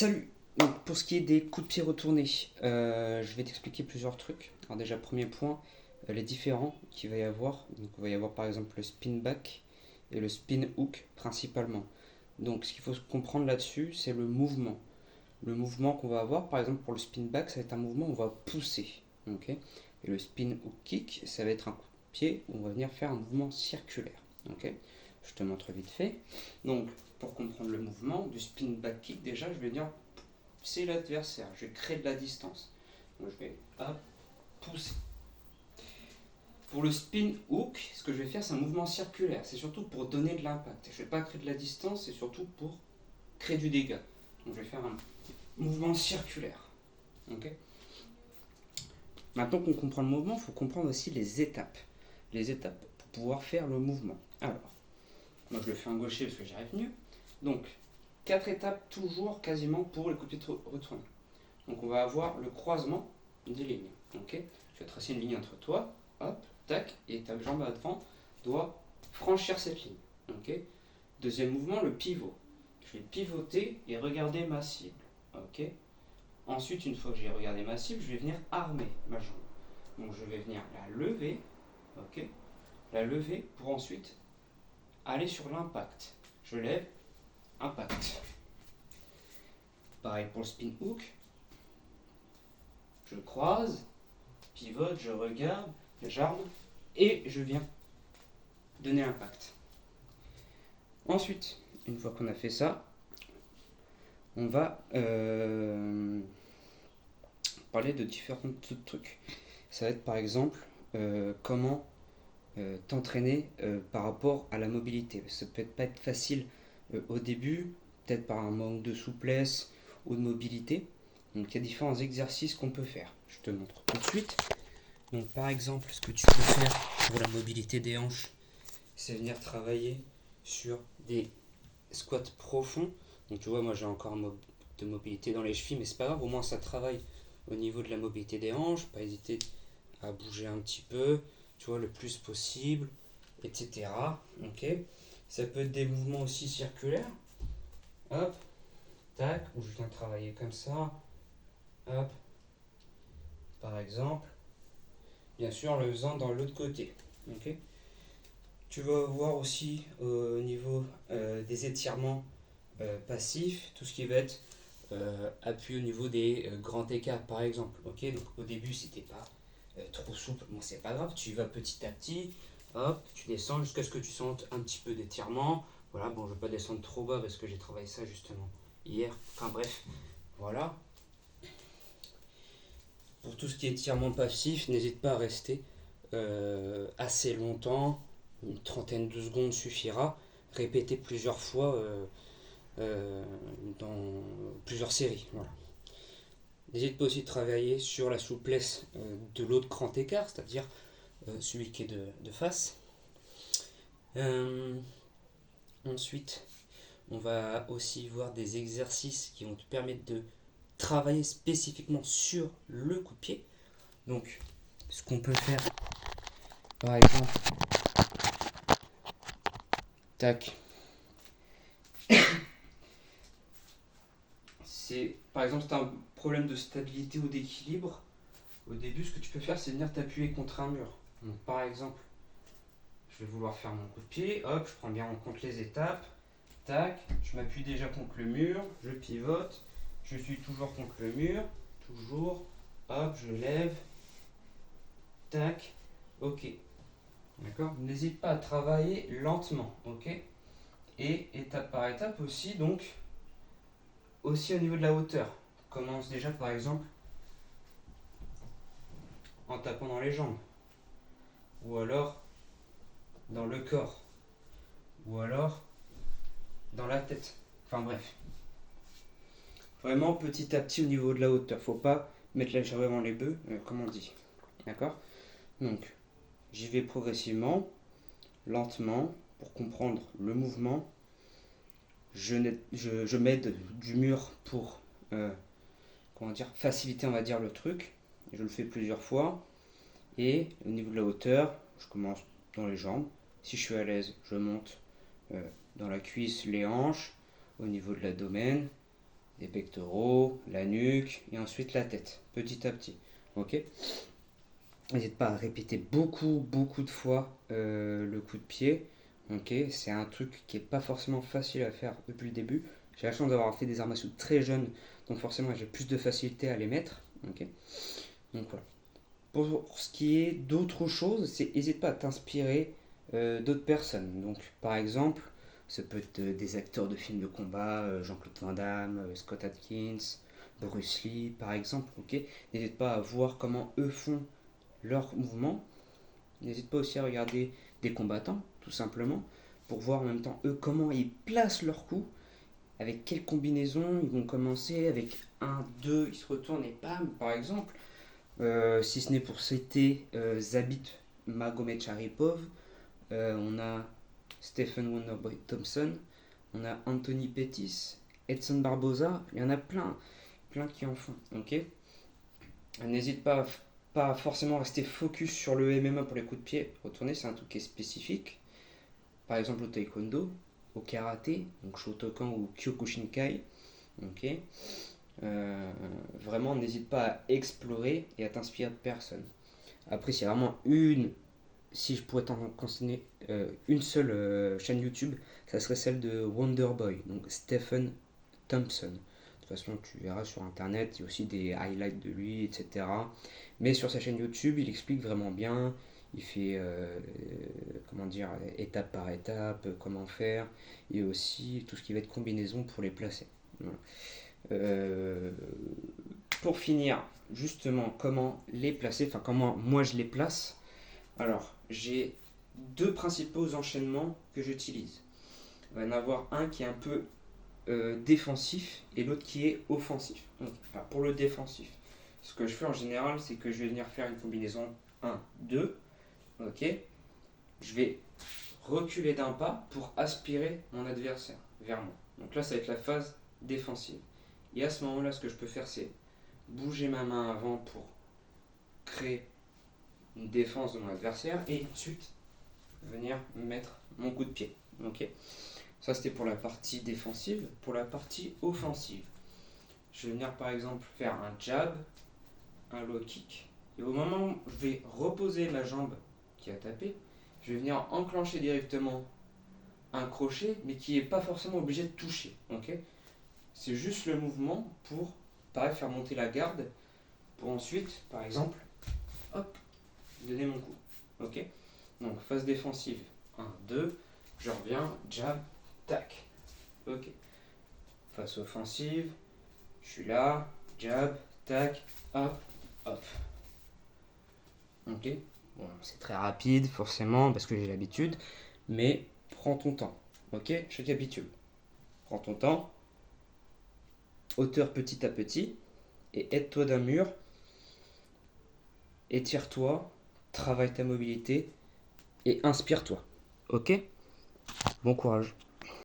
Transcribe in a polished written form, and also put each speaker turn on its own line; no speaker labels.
Salut. Donc, pour ce qui est des coups de pied retournés, je vais t'expliquer plusieurs trucs. Alors déjà, premier point, les différents qu'il va y avoir. Donc, il va y avoir par exemple le spin back et le spin hook principalement. Donc ce qu'il faut comprendre là-dessus, c'est le mouvement. Le mouvement qu'on va avoir, par exemple pour le spin back, ça va être un mouvement où on va pousser. Ok. Et le spin hook kick, ça va être un coup de pied où on va venir faire un mouvement circulaire. Ok. Je te montre vite fait. Donc, pour comprendre le mouvement du spin back kick, déjà, je vais venir pousser l'adversaire. Je vais créer de la distance. Donc, je vais pousser. Pour le spin hook, ce que je vais faire, c'est un mouvement circulaire. C'est surtout pour donner de l'impact. Je ne vais pas créer de la distance, c'est surtout pour créer du dégât. Donc, je vais faire un mouvement circulaire. Ok. Maintenant qu'on comprend le mouvement, il faut comprendre aussi les étapes. Les étapes pour pouvoir faire le mouvement. Alors, moi je le fais en gaucher parce que j'y arrive mieux. Donc, 4 étapes toujours quasiment pour les coups de pied retournés. Donc on va avoir le croisement des lignes. Okay, je vais tracer une ligne entre toi, hop, tac, et ta jambe avant doit franchir cette ligne. Okay. Deuxième mouvement, le pivot. Je vais pivoter et regarder ma cible. Okay. Ensuite, une fois que j'ai regardé ma cible, je vais venir armer ma jambe. Donc je vais venir la lever, okay, la lever pour ensuite aller sur l'impact. Je lève, impact. Pareil pour le spin hook. Je croise, pivote, je regarde, j'arme et je viens donner l'impact. Ensuite, une fois qu'on a fait ça, on va parler de différents trucs. Ça va être par exemple comment t'entraîner par rapport à la mobilité. Ça peut pas être facile au début, peut-être par un manque de souplesse ou de mobilité. Donc il y a différents exercices qu'on peut faire. Je te montre tout de suite. Donc par exemple, ce que tu peux faire pour la mobilité des hanches, c'est venir travailler sur des squats profonds. Donc tu vois, moi j'ai encore un manque de mobilité dans les chevilles, mais c'est pas grave, au moins ça travaille au niveau de la mobilité des hanches. Pas hésiter à bouger un petit peu, tu vois, le plus possible, etc. Ok. Ça peut être des mouvements aussi circulaires. Hop, tac, où je viens travailler comme ça. Hop, par exemple. Bien sûr, en le faisant dans l'autre côté. Ok. Tu vas voir aussi au niveau des étirements passifs, tout ce qui va être appui au niveau des grands écarts, par exemple. Ok. Donc au début, si t'es pas trop souple, bon, c'est pas grave, tu vas petit à petit. Hop, tu descends jusqu'à ce que tu sentes un petit peu d'étirement. Voilà, bon, je ne vais pas descendre trop bas parce que j'ai travaillé ça justement hier. Enfin bref, voilà. Pour tout ce qui est étirement passif, n'hésite pas à rester assez longtemps. Une trentaine de secondes suffira. Répéter plusieurs fois dans plusieurs séries. Voilà. N'hésite pas aussi de travailler sur la souplesse de l'autre grand écart, c'est-à-dire celui qui est de face. Ensuite, on va aussi voir des exercices qui vont te permettre de travailler spécifiquement sur le coup de pied. Donc, ce qu'on peut faire, par exemple, tac, c'est, par exemple, si tu as un problème de stabilité ou d'équilibre, au début, ce que tu peux faire, c'est venir t'appuyer contre un mur. Donc, par exemple, je vais vouloir faire mon coup de pied, hop, je prends bien en compte les étapes, tac, je m'appuie déjà contre le mur, je pivote, je suis toujours contre le mur, toujours, hop, je lève, tac, ok. D'accord. N'hésite pas à travailler lentement, ok. Et étape par étape aussi, donc, aussi au niveau de la hauteur. Commence déjà par exemple en tapant dans les jambes, ou alors dans le corps, ou alors dans la tête. Enfin bref. Vraiment petit à petit au niveau de la hauteur. Faut pas mettre la charrue avant les bœufs, comme on dit. D'accord. Donc, j'y vais progressivement, lentement, pour comprendre le mouvement. Je m'aide du mur pour faciliter, on va dire, le truc. Je le fais plusieurs fois. Et au niveau de la hauteur, je commence dans les jambes. Si je suis à l'aise, je monte dans la cuisse, les hanches, au niveau de l'abdomen, des pectoraux, la nuque et ensuite la tête, petit à petit. Ok? N'hésite pas à répéter beaucoup de fois le coup de pied. Ok? C'est un truc qui est pas forcément facile à faire depuis le début. J'ai la chance d'avoir fait des arts martiaux très jeunes, donc forcément j'ai plus de facilité à les mettre. Ok? Donc voilà. Pour ce qui est d'autres choses, c'est n'hésite pas à t'inspirer d'autres personnes. Donc par exemple, ça peut être des acteurs de films de combat, Jean-Claude Van Damme, Scott Atkins, Bruce Lee par exemple. Ok, n'hésite pas à voir comment eux font leurs mouvements. N'hésite pas aussi à regarder des combattants, tout simplement, pour voir en même temps eux comment ils placent leurs coups, avec quelle combinaison ils vont commencer, avec un 2 ils se retournent et bam, par exemple. Si ce n'est pour citer Zabit Magomed-Sharipov, on a Stephen Wonderboy Thompson, on a Anthony Pettis, Edson Barboza, il y en a plein qui en font. Ok. N'hésite pas forcément à rester focus sur le MMA pour les coups de pied. Retourner, c'est un truc qui est spécifique. Par exemple au taekwondo, au karaté, donc Shotokan ou Kyokushinkai. Ok. Vraiment, n'hésite pas à explorer et à t'inspirer de personne. Après, c'est vraiment si je pourrais t'en conseiller une seule chaîne YouTube, ça serait celle de Wonderboy, donc Stephen Thompson. De toute façon, tu verras sur internet, il y a aussi des highlights de lui, etc. Mais sur sa chaîne YouTube, il explique vraiment bien. Il fait, comment dire, étape par étape, comment faire, et aussi tout ce qui va être combinaison pour les placer. Voilà. Euh, pour finir, justement, comment les placer, enfin comment moi je les place. Alors, j'ai deux principaux enchaînements que j'utilise. Il va y en avoir un qui est un peu défensif et l'autre qui est offensif. Donc, enfin, pour le défensif, ce que je fais en général, c'est que je vais venir faire une combinaison 1, 2. Ok. Je vais reculer d'un pas pour aspirer mon adversaire vers moi. Donc là, ça va être la phase défensive. Et à ce moment-là, ce que je peux faire, c'est bouger ma main avant pour créer une défense de mon adversaire et ensuite venir mettre mon coup de pied. Ok. Ça, c'était pour la partie défensive. Pour la partie offensive, je vais venir par exemple faire un jab, un low kick. Et au moment où je vais reposer ma jambe qui a tapé, je vais venir enclencher directement un crochet, mais qui n'est pas forcément obligé de toucher. Ok. C'est juste le mouvement pour, pareil, faire monter la garde, pour ensuite, par exemple, hop, donner mon coup. Ok. Donc phase défensive, 1, 2, je reviens, jab, tac. Ok. Phase offensive, je suis là, jab, tac, hop, hop. Ok. Bon, c'est très rapide, forcément, parce que j'ai l'habitude, mais prends ton temps. Ok. Je récapitule. Prends ton temps, hauteur petit à petit, et aide-toi d'un mur, étire-toi, travaille ta mobilité, et inspire-toi. Ok. Bon courage.